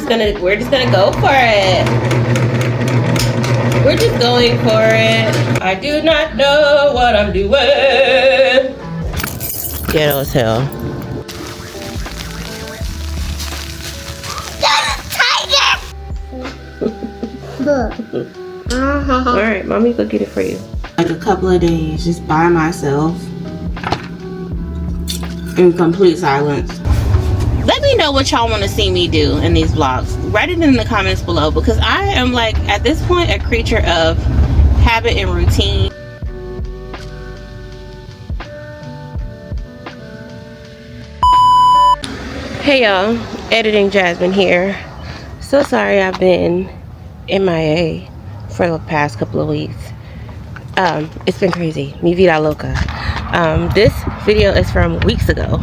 just gonna go for it. We're just going for it. I do not know what I'm doing. Ghetto as hell. Alright, mommy go get it for you. Like a couple of days just by myself in complete silence. Let me know what y'all want to see me do in these vlogs. Write it in the comments below, because I am, like, at this point, a creature of habit and routine. Hey y'all, editing Jasmine here. So sorry I've been MIA for the past couple of weeks. It's been crazy. Mi vida loca. This video is from weeks ago,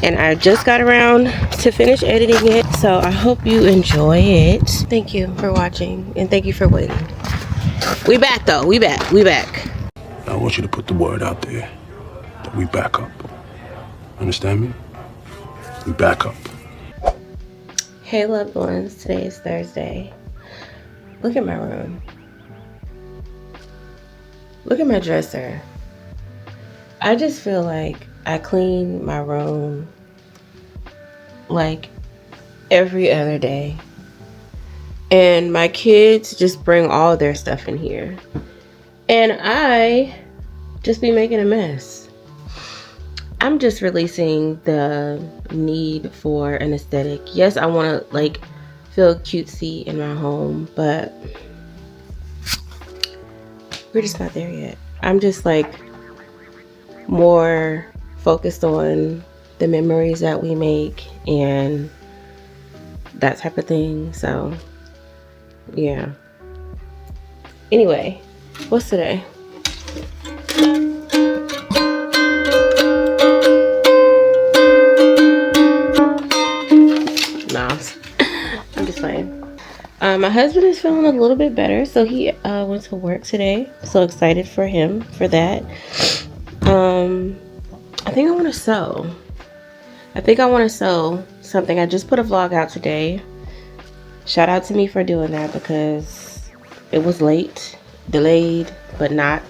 and I just got around to finish editing it, so I hope you enjoy it. Thank you for watching, and thank you for waiting. We back though. We back. I want you to put the word out there that we back up. Understand me? We back up. Hey loved ones, today is Thursday. Look at my room. Look at my dresser. I just feel like I clean my room like every other day. And my kids just bring all their stuff in here. And I just be making a mess. I'm just releasing the need for an aesthetic. Yes, I want to like feel cutesy in my home, but we're just not there yet. I'm just like more focused on the memories that we make and that type of thing. So yeah. Anyway, what's today? Nah, I'm just playing. My husband is feeling a little bit better, so he went to work today. So excited for him for that. I think I want to sew. Something. I just put a vlog out today. Shout out to me for doing that, because it was late, delayed, but not,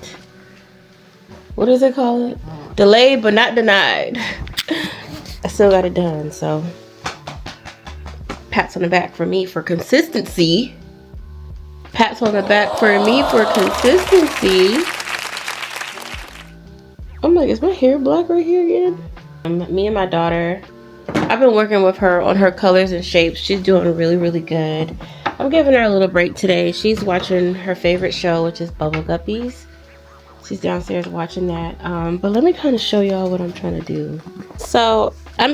what does it call it? Delayed, but not denied. I still got it done, so pats on the back for me for consistency. Pats on the back for me for consistency. I'm like, is my hair black right here again? Me and my daughter, I've been working with her on her colors and shapes. She's doing really, really good. I'm giving her a little break today. She's watching her favorite show, which is Bubble Guppies. She's downstairs watching that. But let me kind of show y'all what I'm trying to do. So I'm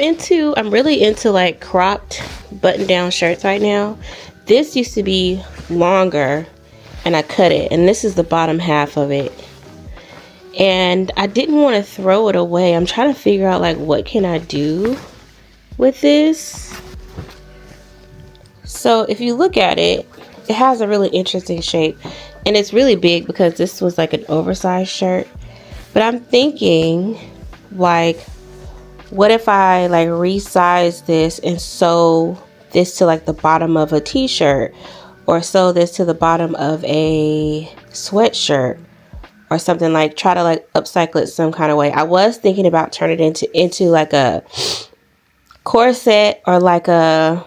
really into like cropped button down shirts right now. This used to be longer and I cut it, and this is the bottom half of it. And I didn't want to throw it away. I'm trying to figure out like what can I do with this. So if you look at it, it has a really interesting shape, and it's really big because this was like an oversized shirt. But I'm thinking, like, what if I like resize this and sew this to like the bottom of a t-shirt, or sew this to the bottom of a sweatshirt or something, like try to like upcycle it some kind of way. I was thinking about turning it into like a corset or like a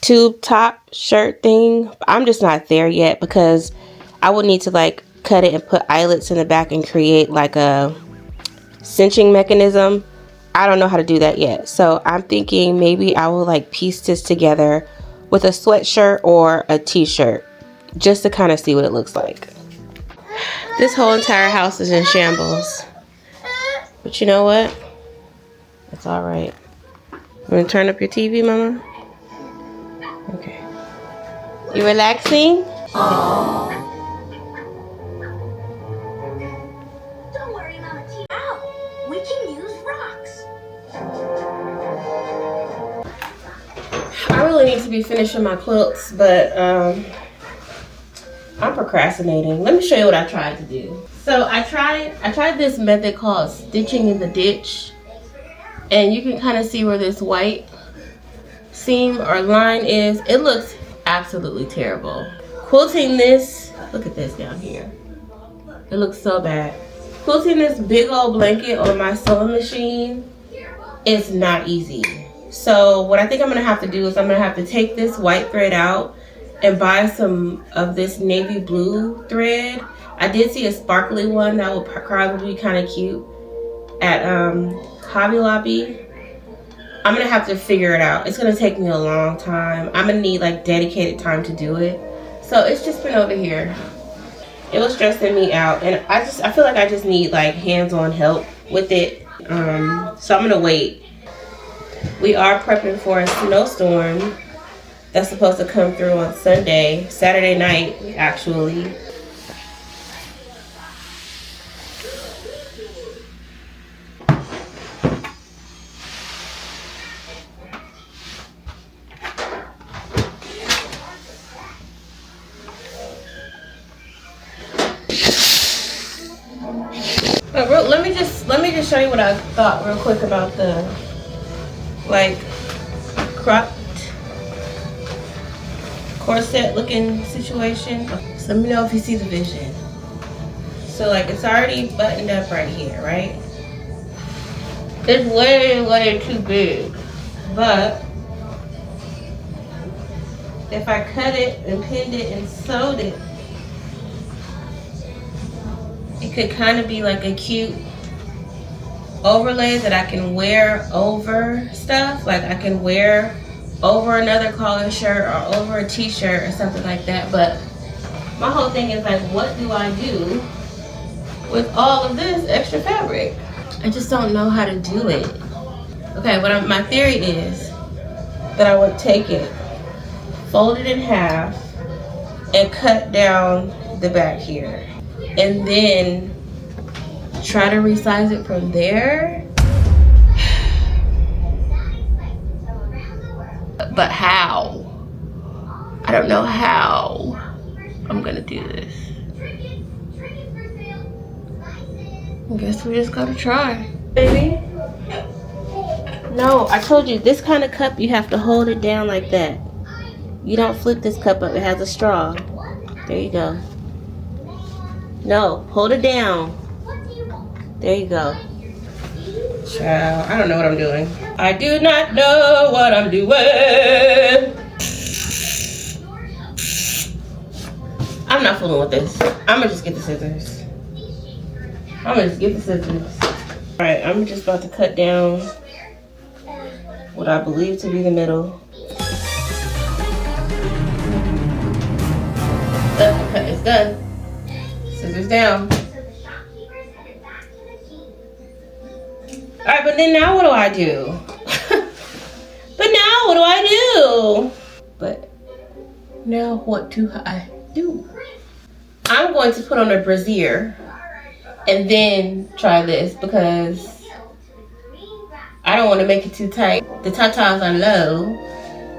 tube top shirt thing. I'm just not there yet, because I would need to like cut it and put eyelets in the back and create like a cinching mechanism. I don't know how to do that yet. So I'm thinking maybe I will like piece this together with a sweatshirt or a t-shirt just to kind of see what it looks like. This whole entire house is in shambles, but you know what? It's all right. You want to turn up your TV, Mama? Okay. You relaxing? Don't worry, Mama T. Ow! We can use rocks. I really need to be finishing my quilts, but I'm procrastinating. Let me show you what I tried to do. So I tried this method called stitching in the ditch, and you can kind of see where this white seam or line is. It looks absolutely terrible. Quilting this, look at this down here. It looks so bad. Quilting this big old blanket on my sewing machine is not easy. So what I think I'm gonna have to do is I'm gonna have to take this white thread out and buy some of this navy blue thread. I did see a sparkly one that would probably be kind of cute at Hobby Lobby. I'm gonna have to figure it out. It's gonna take me a long time. I'm gonna need like dedicated time to do it. So it's just been over here. It was stressing me out, and I feel like I just need like hands-on help with it. So I'm gonna wait. We are prepping for a snowstorm that's supposed to come through on Saturday night actually. Let me just show you what I thought real quick about the like cropped corset looking situation. So let me know if you see the vision. So like it's already buttoned up right here, right? It's way too big. But if I cut it and pinned it and sewed it, it could kind of be like a cute overlay that I can wear over stuff. Like I can wear over another collar shirt or over a t-shirt or something like that. But my whole thing is like, what do I do with all of this extra fabric? I just don't know how to do it. Okay, my theory is that I would take it, fold it in half, and cut down the back here. And then try to resize it from there. But how? I don't know how I'm gonna do this. I guess we just gotta try. Baby? No, I told you, this kind of cup, you have to hold it down like that. You don't flip this cup up, it has a straw. There you go. No, hold it down. There you go. Child, I don't know what I'm doing. I do not know what I'm doing. I'm not fooling with this. I'm gonna just get the scissors. Alright, I'm just about to cut down what I believe to be the middle. It's done. Scissors down. Alright, but then now what do I do? But now what do I do? I'm going to put on a brassiere and then try this because I don't want to make it too tight. The tatas are low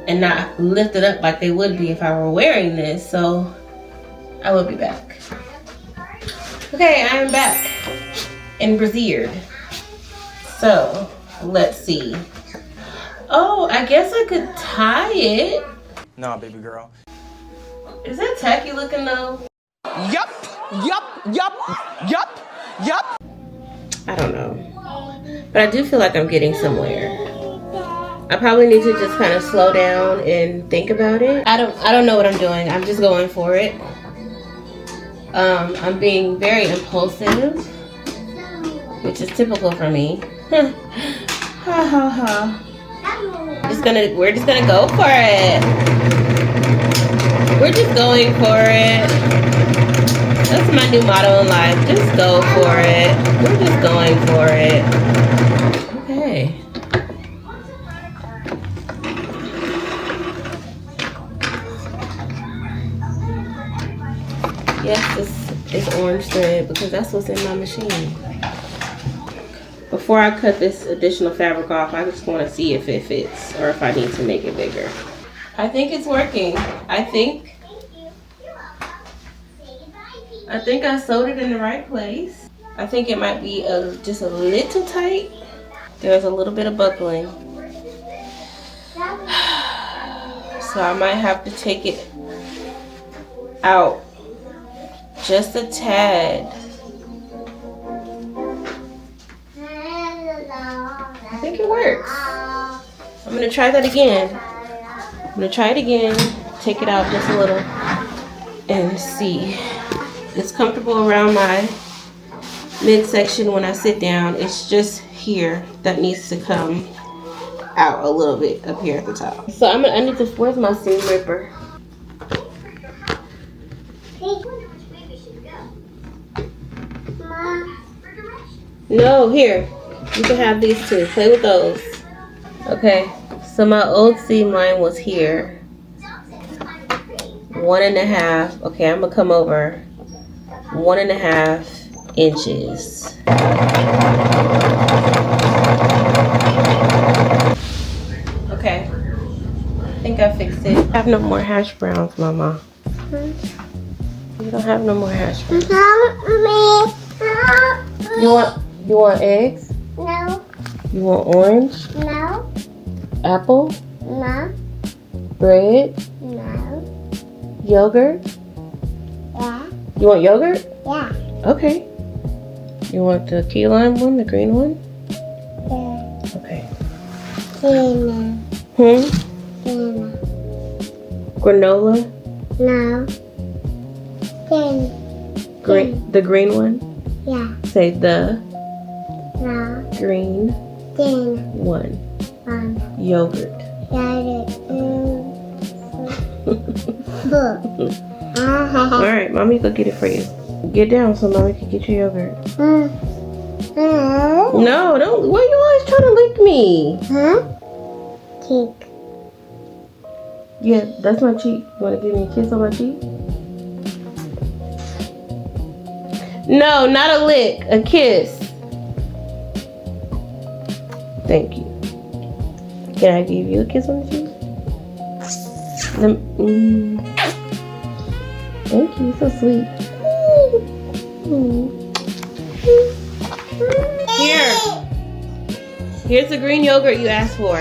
and not lifted up like they would be if I were wearing this, so I will be back. Okay, I am back and brassiered. So, let's see. Oh, I guess I could tie it. Nah, baby girl. Is that tacky looking though? Yup. I don't know. But I do feel like I'm getting somewhere. I probably need to just kind of slow down and think about it. I don't know what I'm doing. I'm just going for it. I'm being very impulsive, which is typical for me. Ha ha ha. We're just gonna go for it. We're just going for it. That's my new motto in life. Just go for it. We're just going for it. Okay. Yes, this is orange thread because that's what's in my machine. Before I cut this additional fabric off, I just want to see if it fits or if I need to make it bigger. I think it's working. I think I sewed it in the right place. I think it might be just a little tight. There's a little bit of buckling. So I might have to take it out just a tad. I think it works. I'm gonna try that again. I'm gonna try it again, take it out just a little and see. It's comfortable around my midsection when I sit down. It's just here that needs to come out a little bit up here at the top. So I need to, where's my seam ripper? No, here. You can have these two. Play with those. Okay, so my old seam line was here. 1.5. Okay, I'm gonna come over 1.5 inches. Okay, I think I fixed it. I have no more hash browns, Mama. You don't have no more hash browns. You want eggs? No. You want orange? No. Apple? No. Bread? No. Yogurt? Yeah. You want yogurt? Yeah. Okay. You want the key lime one, the green one? Yeah. Okay. Tina. Hmm? Tina. Granola? No. Tina. Green, the green one? Yeah. Say the No. green Tina. one. Yogurt. Alright, Mommy go get it for you. Get down so Mommy can get your yogurt. No, don't. Why are you always trying to lick me? Huh? Cake. Yeah, that's my cheek. You want to give me a kiss on my cheek? No, not a lick. A kiss. Thank you. Can I give you a kiss on the cheek? Thank you. So sweet. Here. Here's the green yogurt you asked for.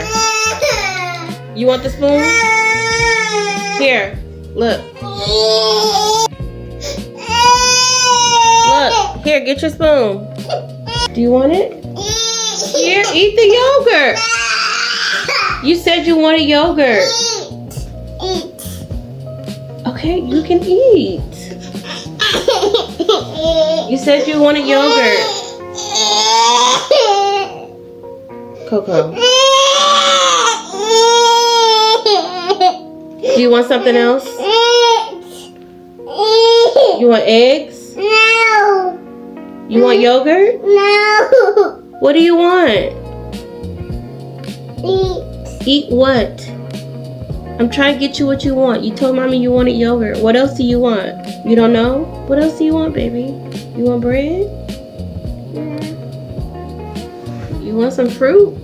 You want the spoon? Here. Look. Look. Here, get your spoon. Do you want it? Here, eat the yogurt. You said you wanted yogurt. Okay, you can eat. You said you wanted yogurt. Coco. Do you want something else? You want eggs? No. You want yogurt? No. What do you want? Eat. Eat what? I'm trying to get you what you want. You told Mommy you wanted yogurt. What else do you want? You don't know? What else do you want, baby? You want bread? No. You want some fruit?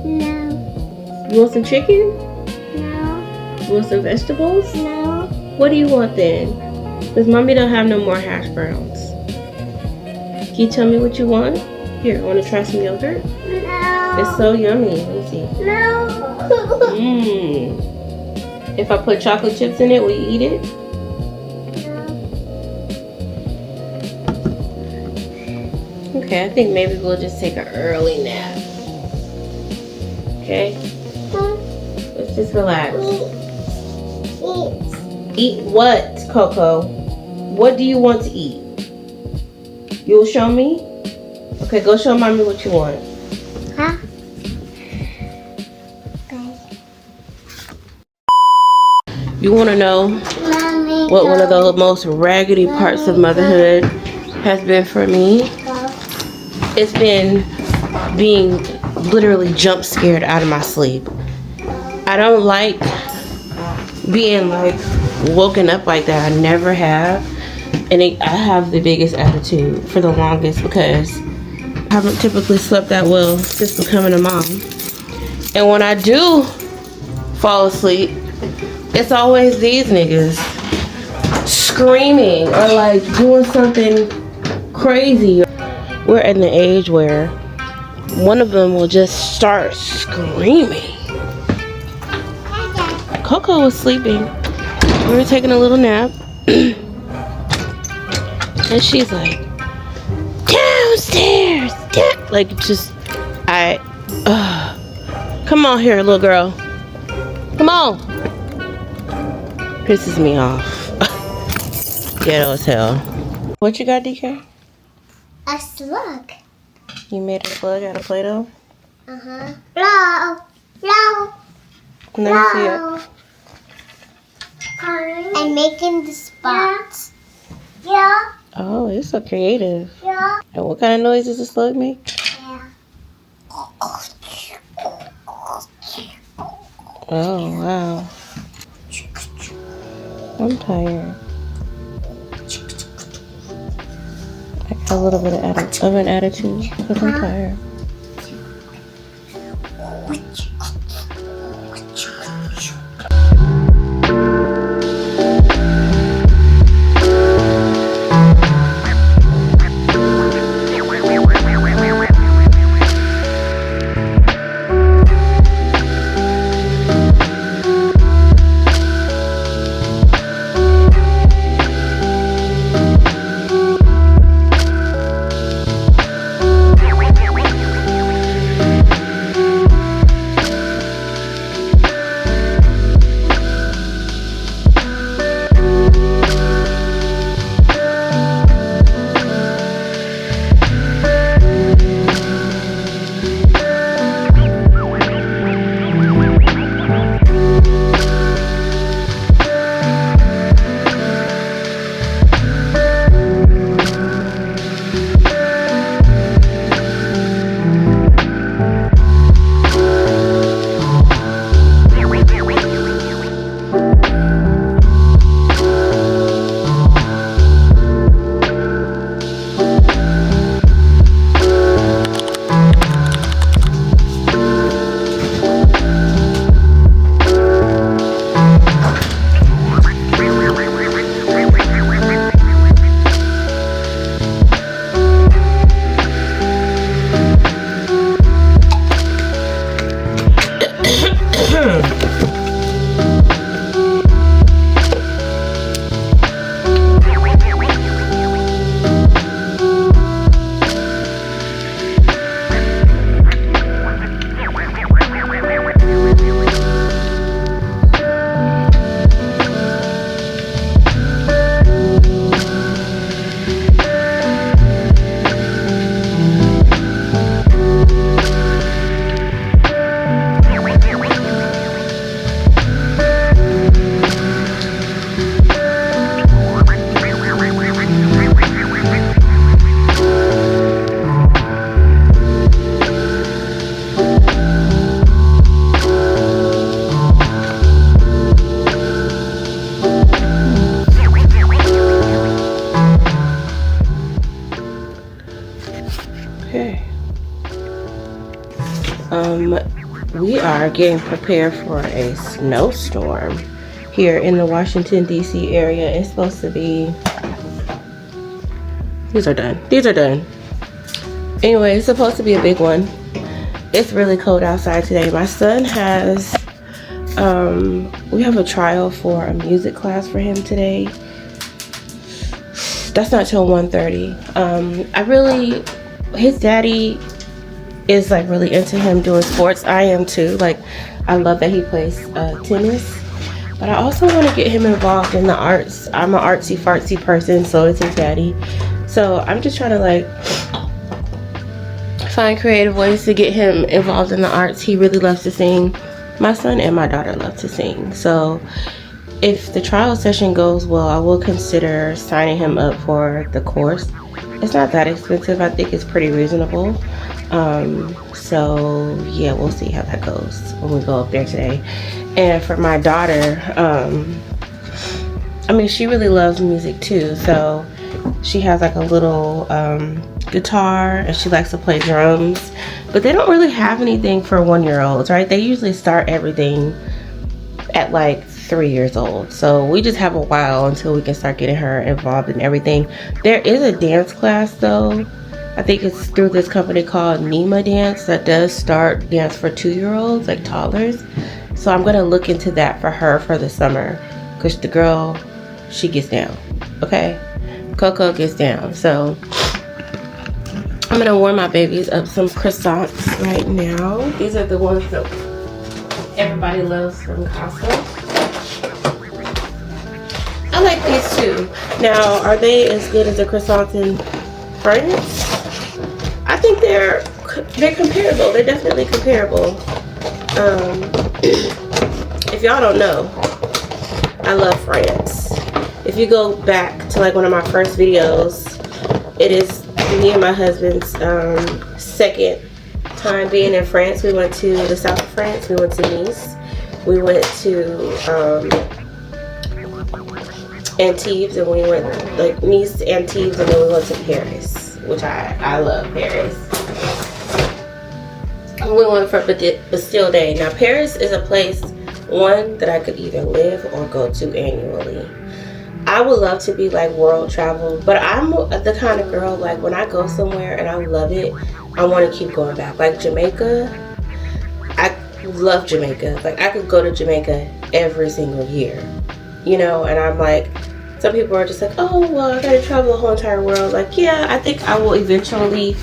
No. You want some chicken? No. You want some vegetables? No. What do you want then? Because Mommy don't have no more hash browns. Can you tell me what you want? Here, want to try some yogurt? No. It's so yummy. Let me see. No. Mmm. If I put chocolate chips in it, will you eat it? Okay, I think maybe we'll just take an early nap. Okay? Let's just relax. Eat what, Coco? What do you want to eat? You'll show me? Okay, go show Mommy what you want. Huh? You want to know Mommy, what one of the most raggedy parts of motherhood has been for me? It's been being literally jump scared out of my sleep. I don't like being like woken up like that. I never have. And I have the biggest attitude for the longest because I haven't typically slept that well since becoming a mom. And when I do fall asleep, it's always these niggas screaming or like doing something crazy. We're in the age where one of them will just start screaming. Coco was sleeping. We were taking a little nap. And she's like, downstairs. Like, just, come on here, little girl. Come on. Pisses me off. Ghetto as hell. What you got, DK? A slug. You made a slug out of Play-Doh? Uh-huh. Blow. Blow. Let me see it. I'm making the spots. Yeah. Oh, it's so creative. Yeah. And what kind of noise does the slug make? Yeah. Oh, wow. I'm tired. I got a little bit of an attitude because I'm tired. We are getting prepared for a snowstorm here in the Washington, D.C. area. It's supposed to be... These are done. Anyway, it's supposed to be a big one. It's really cold outside today. My son has... we have a trial for a music class for him today. That's not till 1:30. His daddy is like really into him doing sports. I am too. Like, I love that he plays tennis, but I also want to get him involved in the arts. I'm an artsy fartsy person, so is his daddy. So I'm just trying to like find creative ways to get him involved in the arts. He really loves to sing. My son and my daughter love to sing. So if the trial session goes well, I will consider signing him up for the course. It's not that expensive. I think it's pretty reasonable. So yeah, we'll see how that goes when we go up there today. And for my daughter, I mean, she really loves music too. So she has like a little guitar, and she likes to play drums. But they don't really have anything for 1-year-olds, right? They usually start everything at like 3 years old. So we just have a while until we can start getting her involved in everything. There is a dance class though. I think it's through this company called Nima Dance that does start dance for 2-year-olds, like toddlers. So I'm gonna look into that for her for the summer, because the girl, she gets down. Okay, Coco gets down. So I'm gonna warm my babies up some croissants right now. These are the ones that everybody loves from Costco. I like these too. Now, are they as good as the croissants in France? I think they're comparable. They're definitely comparable. If y'all don't know, I love France. If you go back to like one of my first videos, it is me and my husband's second time being in France. We went to the south of France. We went to Nice. We went to Antibes, and we went like Nice, Antibes, and then we went to Paris, which I love Paris. We went for Bastille Day. Now Paris is a place, one, that I could either live or go to annually. I would love to be like world travel, but I'm the kind of girl, like when I go somewhere and I love it, I want to keep going back. Like Jamaica, I love Jamaica. Like I could go to Jamaica every single year, you know. And I'm like, some people are just like, oh well, I gotta travel the whole entire world. Like, yeah, I think I will eventually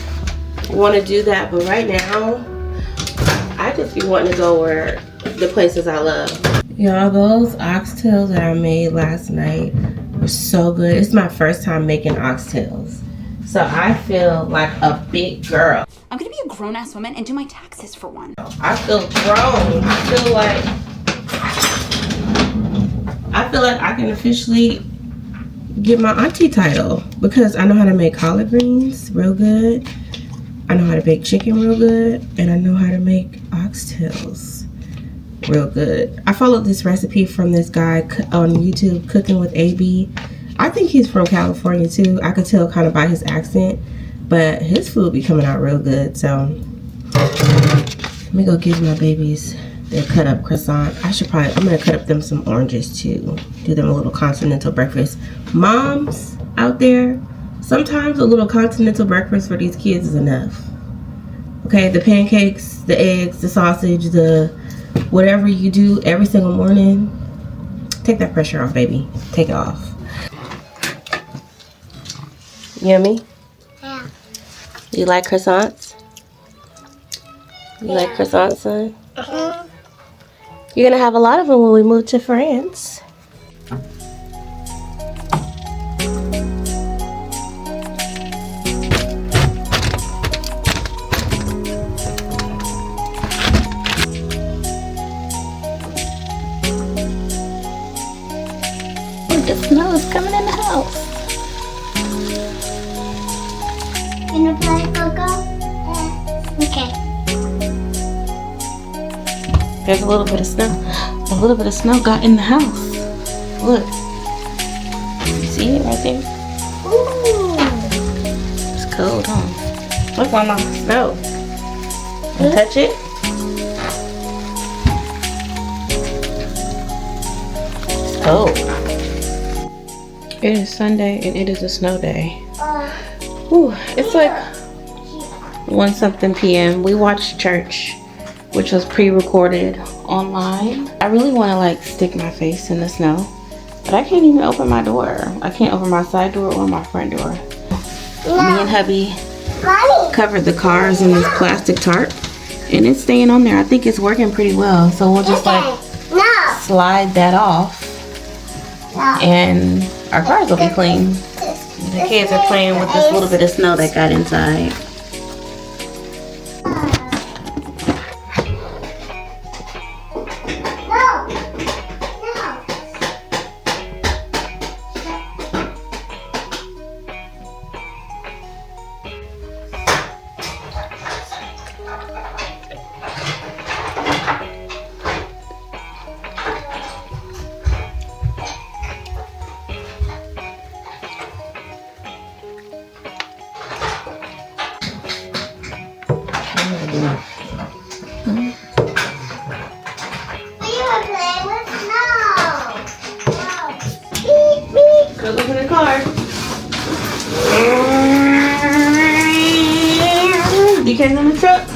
want to do that, but right now I just be wanting to go where the places I love. Y'all, those oxtails that I made last night were so good. It's my first time making oxtails, so I feel like a big girl. I'm gonna be a grown-ass woman and do my taxes for one. I feel grown. I feel like I can officially get my auntie title, because I know how to make collard greens real good, I know how to bake chicken real good, and I know how to make oxtails real good. I followed this recipe from this guy on YouTube, Cooking with AB. I think he's from California too. I could tell kind of by his accent, but his food be coming out real good. So let me go give my babies their cut up croissant. I'm gonna cut up them some oranges too. Do them a little continental breakfast. Moms out there, sometimes a little continental breakfast for these kids is enough. Okay, the pancakes, the eggs, the sausage, the whatever you do every single morning, take that pressure off, baby. Take it off. Yummy? Yeah. You like croissants? You like croissants, son? You're gonna have a lot of them when we move to France. The snow is coming in the house. Can you play Coco? Okay. There's a little bit of snow. A little bit of snow got in the house. Look. You see it right there? Ooh. It's cold, huh? Look, Mama. Snow. Wanna touch it? It's cold. It is Sunday and it is a snow day. Ooh, it's like 1-something p.m. We watched church, which was pre-recorded online. I really want to like stick my face in the snow, but I can't even open my door. I can't open my side door or my front door. Me and hubby covered the cars in this plastic tarp, and it's staying on there. I think it's working pretty well, so we'll just like slide that off, and our cars will be clean. The kids are playing with this little bit of snow that got inside. Go look in the car. You came in the truck.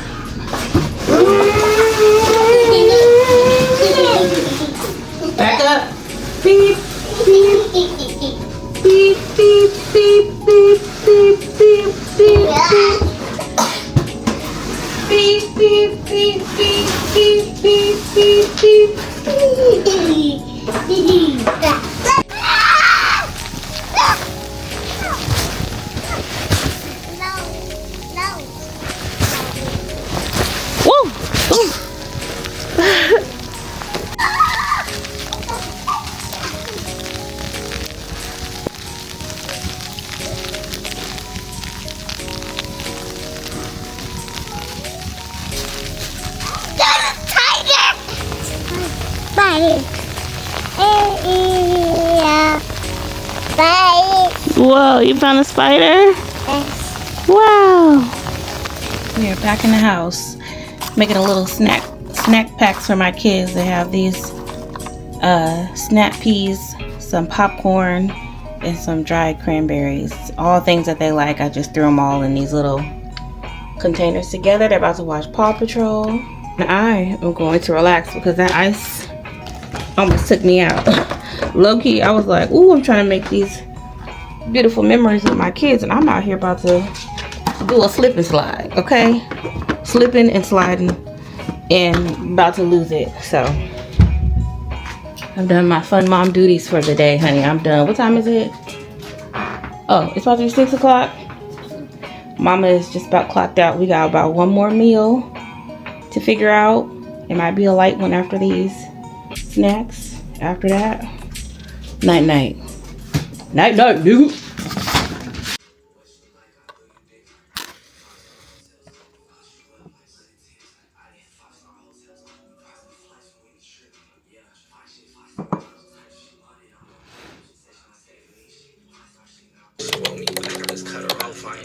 Woo! Ooh. Whoa, you found a spider? Wow. We are back in the house making a little snack packs for my kids. They have these snap peas, some popcorn, and some dried cranberries. All things that they like. I just threw them all in these little containers together. They're about to watch Paw Patrol. And I am going to relax because that ice almost took me out. Low-key, I was like, ooh, I'm trying to make these beautiful memories with my kids, and I'm out here about to do a slip and slide, okay? Slipping and sliding and about to lose it. So I've done my fun mom duties for the day, honey. I'm done. What time is it? Oh, it's about to be 6 o'clock. Mama is just about clocked out. We got about one more meal to figure out. It might be a light one after these snacks. After that, night night. Night night, dude.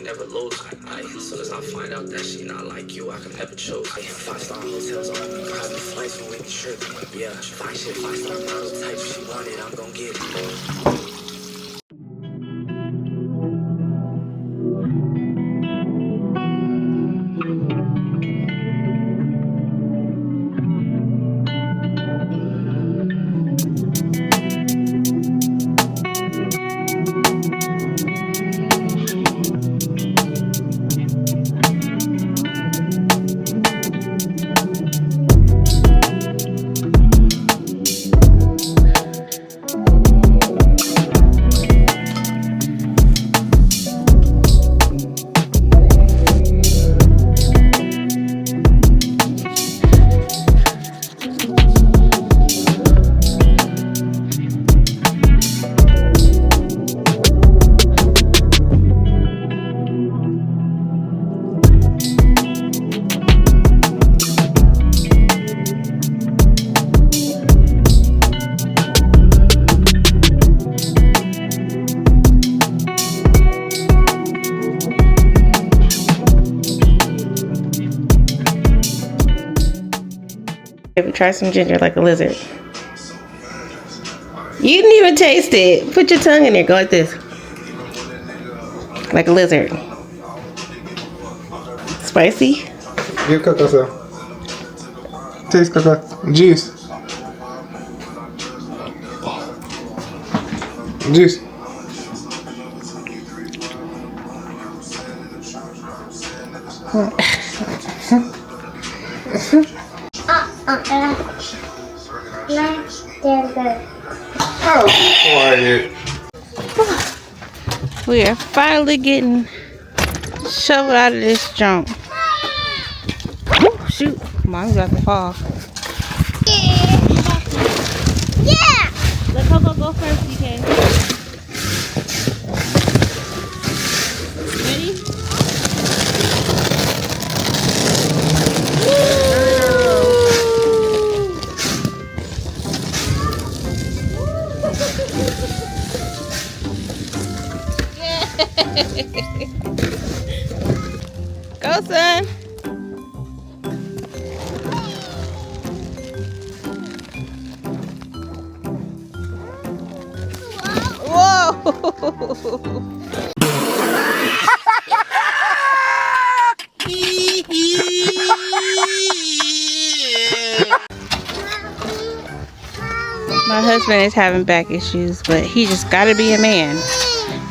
Never lose. As soon as I find out that she not like you, I can never choose. 5-star hotels on private flights when we can trip. Yeah, 5-star model type. She want it, I'm gon' get it. Try some ginger like a lizard. You didn't even taste it. Put your tongue in there. Go like this. Like a lizard. Spicy? Give Coco some. Taste Coco. Juice. Juice. Oh, quiet. We are finally getting shoveled out of this junk. Oh, shoot. Mom's about to fall. Yeah! Let Coco go first, DK. Ready? Go, son. Whoa. My husband is having back issues, but he just gotta be a man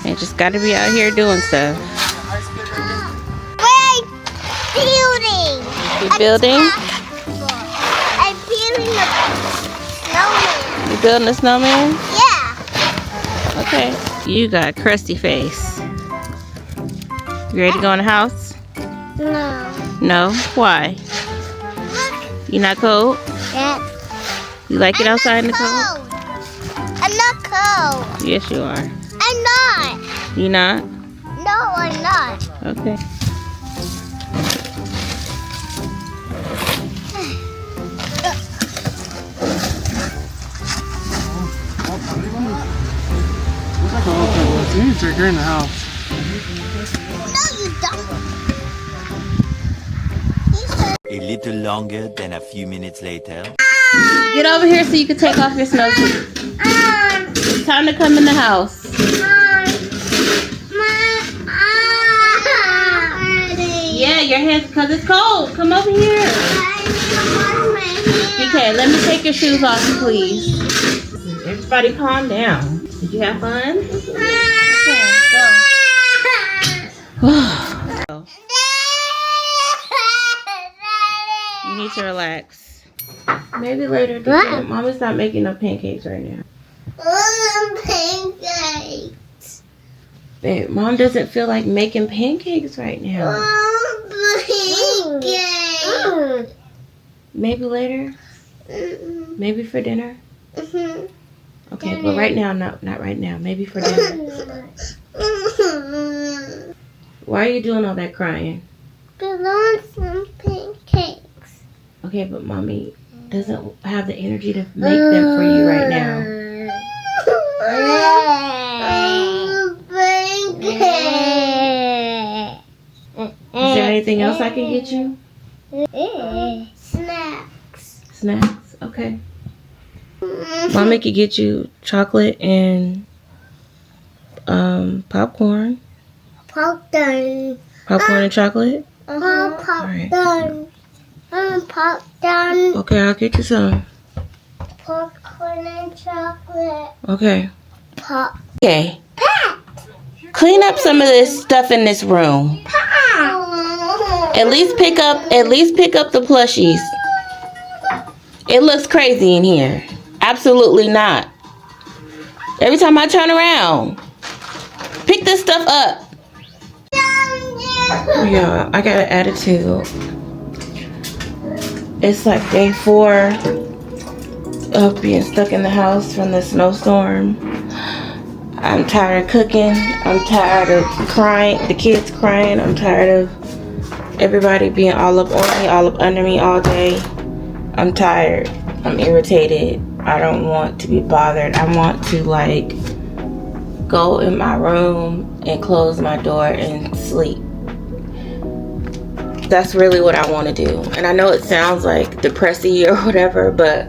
and just gotta be out here doing stuff. We're building. You building? I'm building a snowman. You You building a snowman? Yeah. Okay. You got a crusty face. You ready to go in the house? No. No? Why? You not cold? Yeah. You like it outside in the cold? I'm not cold. Yes, you are. I'm not. You not? No, I'm not. Okay. You need to take her in the house. No, you don't. A little longer than a few minutes later. Get over here so you can take off your snowsuit. It's time to come in the house. Yeah, your hands, because it's cold. Come over here. Okay, let me take your shoes off, please. Everybody calm down. Did you have fun? Okay, go. You need to relax. Maybe later. Mommy's not making no pancakes right now. Pancakes. Babe, Mom doesn't feel like making pancakes right now. Pancakes. Maybe later? Maybe for dinner? Okay, but right now, not right now. Maybe for dinner. Why are you doing all that crying? I want some pancakes. Okay, but Mommy doesn't have the energy to make them for you right now. Is there anything else I can get you? Snacks. Snacks? Okay. Mommy could get you chocolate and popcorn. Popcorn. Popcorn and chocolate? Popcorn. Popcorn. Okay, I'll get you some. Popcorn and chocolate. Okay. Pop. Okay. Clean up some of this stuff in this room. At least pick up the plushies. It looks crazy in here. Absolutely not. Every time I turn around, pick this stuff up. Yeah, I got an attitude. It's like day 4 of being stuck in the house from the snowstorm. I'm tired of cooking. I'm tired of crying, the kids crying. I'm tired of everybody being all up on me, all up under me all day. I'm tired. I'm irritated. I don't want to be bothered. I want to like go in my room and close my door and sleep. That's really what I want to do. And I know it sounds like depressing or whatever, but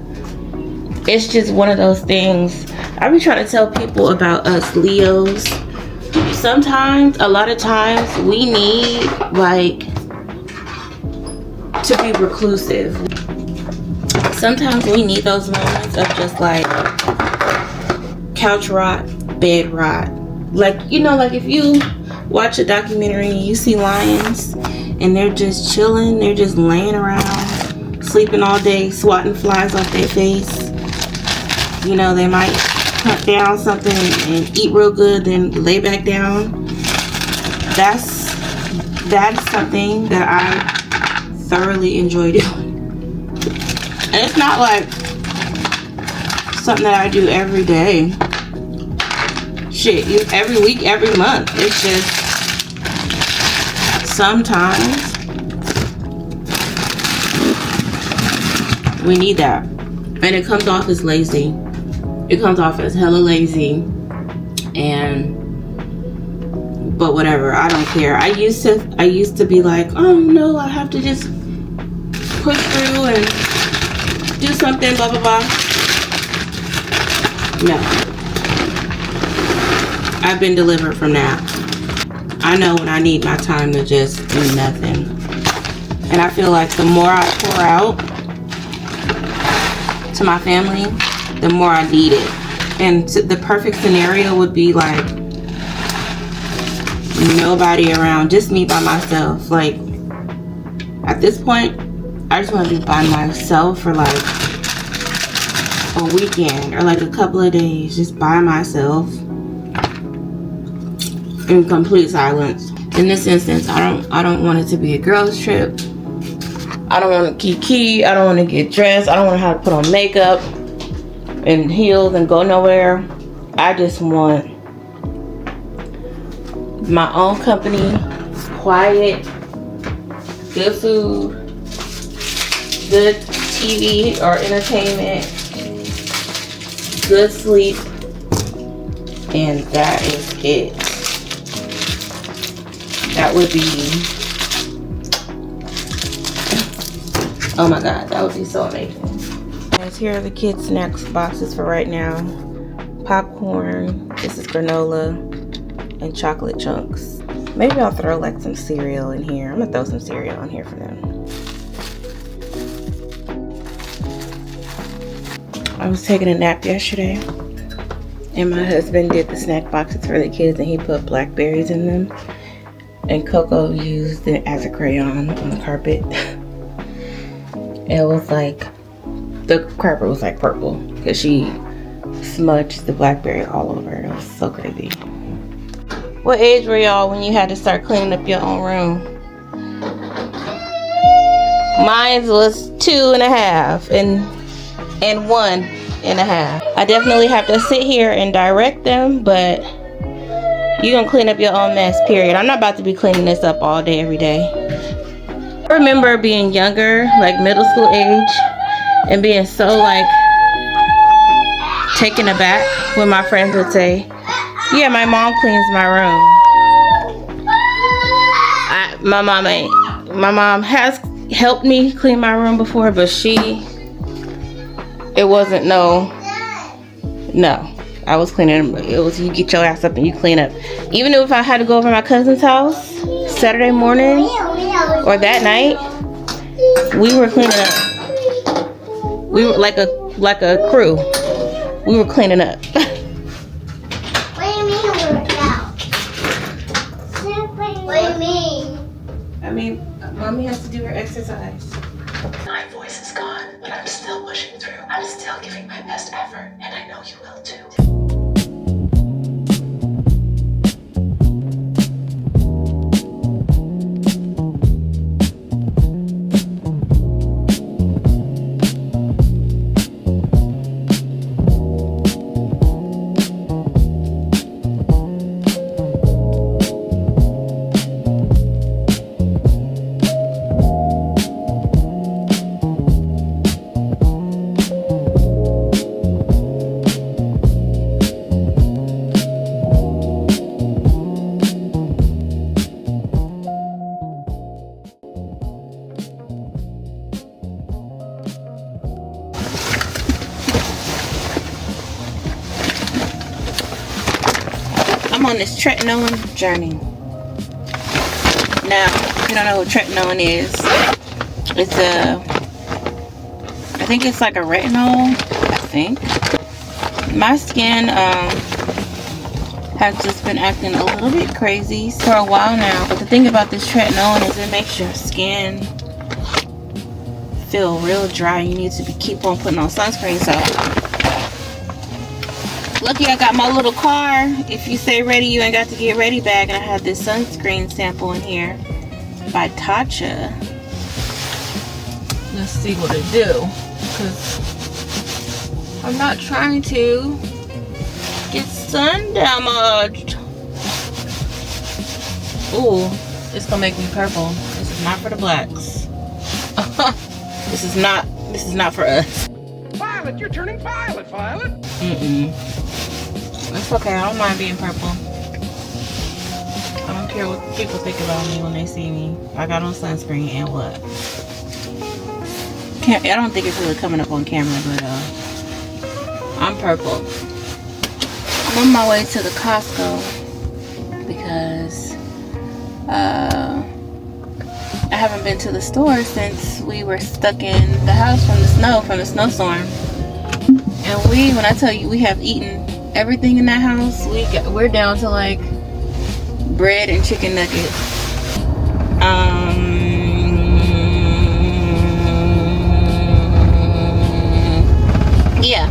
it's just one of those things. I be trying to tell people about us Leos. Sometimes, a lot of times, we need like to be reclusive. Sometimes we need those moments of just like couch rot, bed rot. Like, you know, like if you watch a documentary and you see lions and they're just chilling, they're just laying around, sleeping all day, swatting flies off their face. You know, they might hunt down something and eat real good, then lay back down. That's something that I thoroughly enjoy doing. And it's not like something that I do every day. Shit, every week, every month. It's just sometimes we need that. And it comes off as lazy. It comes off as hella lazy. But whatever, I don't care. I used to be like, oh no, I have to just push through and do something, blah blah blah. No. I've been delivered from that. I know when I need my time to just do nothing. And I feel like the more I pour out to my family, the more I need it. And the perfect scenario would be like nobody around, just me by myself. Like at this point, I just want to be by myself for like a weekend or like a couple of days just by myself in complete silence. In this instance, I don't want it to be a girls trip. I don't want to kiki. I don't want to get dressed. I don't want to have to put on makeup and heels and go nowhere. I just want my own company, quiet, good food, good TV or entertainment, good sleep, and that is it. That would be, oh my God, that would be so amazing. Guys, here are the kids' snacks boxes for right now. Popcorn, this is granola, and chocolate chunks. Maybe I'll throw like some cereal in here. I'm gonna throw some cereal in here for them. I was taking a nap yesterday, and my husband did the snack boxes for the kids, and he put blackberries in them. And Coco used it as a crayon on the carpet. It was like, the carpet was like purple because she smudged the blackberry all over. It was so crazy. What age were y'all when you had to start cleaning up your own room? Mine was 2.5 and 1.5. I definitely have to sit here and direct them, but you're gonna clean up your own mess, period. I'm not about to be cleaning this up all day, every day. I remember being younger, like middle school age, and being so like taken aback when my friends would say, yeah, my mom cleans my room. My mom has helped me clean my room before, but it wasn't no. I was cleaning. It was you get your ass up and you clean up. Even if I had to go over to my cousin's house Saturday morning or that night, we were cleaning up. We were like a crew. We were cleaning up. What do you mean work out? What do you mean? I mean, mommy has to do her exercise. My voice is gone, but I'm still pushing through. I'm still giving my best effort, and I know you will too. I'm on this tretinoin journey. Now, if you don't know what tretinoin is, it's I think it's like a retinol, I think. My skin has just been acting a little bit crazy for a while now, but the thing about this tretinoin is it makes your skin feel real dry. You need to keep on putting on sunscreen. So lucky I got my little car. If you say ready, you ain't got to get ready bag. And I have this sunscreen sample in here by Tatcha. Let's see what it do. Because I'm not trying to get sun damaged. Ooh, it's gonna make me purple. This is not for the blacks. This is not for us. Violet, you're turning violet, Violet. It's okay, I don't mind being purple. I don't care what people think about me when they see me. I got on sunscreen and what? I don't think it's really coming up on camera, but I'm purple. I'm on my way to the Costco because I haven't been to the store since we were stuck in the house from the snowstorm. And when I tell you we have eaten everything in that house, we're down to like bread and chicken nuggets. Yeah.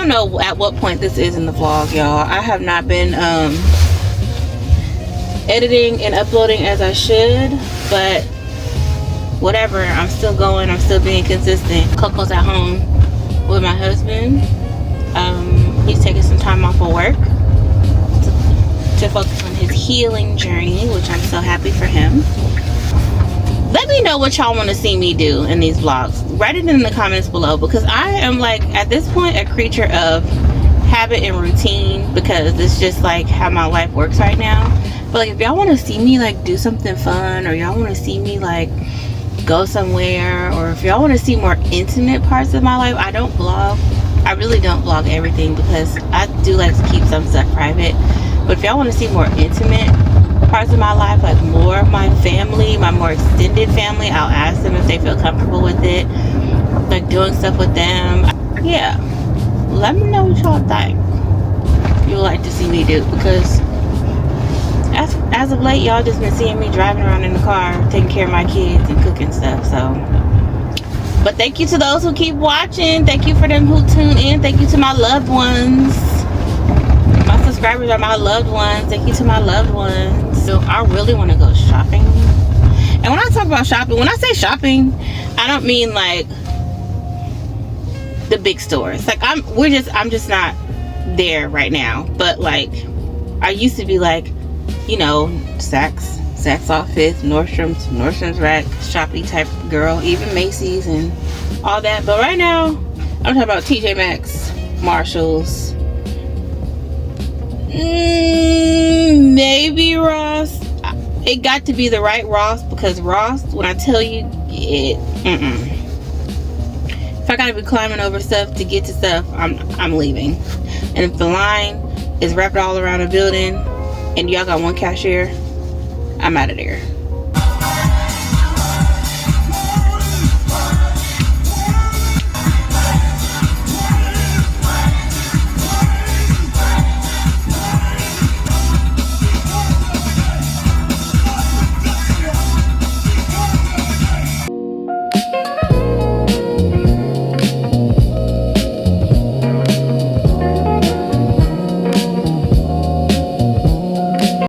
don't know at what point this is in the vlog, y'all. I have not been editing and uploading as I should, but whatever. I'm still going. I'm still being consistent. Coco's at home with my husband. He's taking some time off of work to focus on his healing journey, which I'm so happy for him. Let me know what y'all want to see me do in these vlogs. Write it in the comments below, because I am like, at this point, a creature of habit and routine, because it's just like how my life works right now. But like, if y'all want to see me like do something fun, or y'all want to see me like go somewhere, or if y'all want to see more intimate parts of my life, I don't vlog. I really don't vlog everything, because I do like to keep some stuff private. But if y'all want to see more intimate parts of my life, like more of my family, my more extended family, I'll ask them if they feel comfortable with it, like doing stuff with them. Yeah, let me know what y'all think you would like to see me do, because as of late, y'all just been seeing me driving around in the car taking care of my kids and cooking stuff. So, but thank you to those who keep watching. Thank you for them who tune in. Thank you to my loved ones. My subscribers are my loved ones. Thank you to my loved ones. So I really want to go shopping. And when I talk about shopping, when I say shopping, I don't mean like the big stores. Like I'm just not there right now. But like I used to be like, you know, Saks off 5th, Nordstrom's Rack, shoppy type girl, even Macy's and all that. But right now, I'm talking about TJ Maxx, Marshalls, maybe Ross. It got to be the right Ross, because Ross, when I tell you, if I gotta be climbing over stuff to get to stuff, I'm leaving. And if the line is wrapped all around a building and y'all got one cashier, I'm out of there.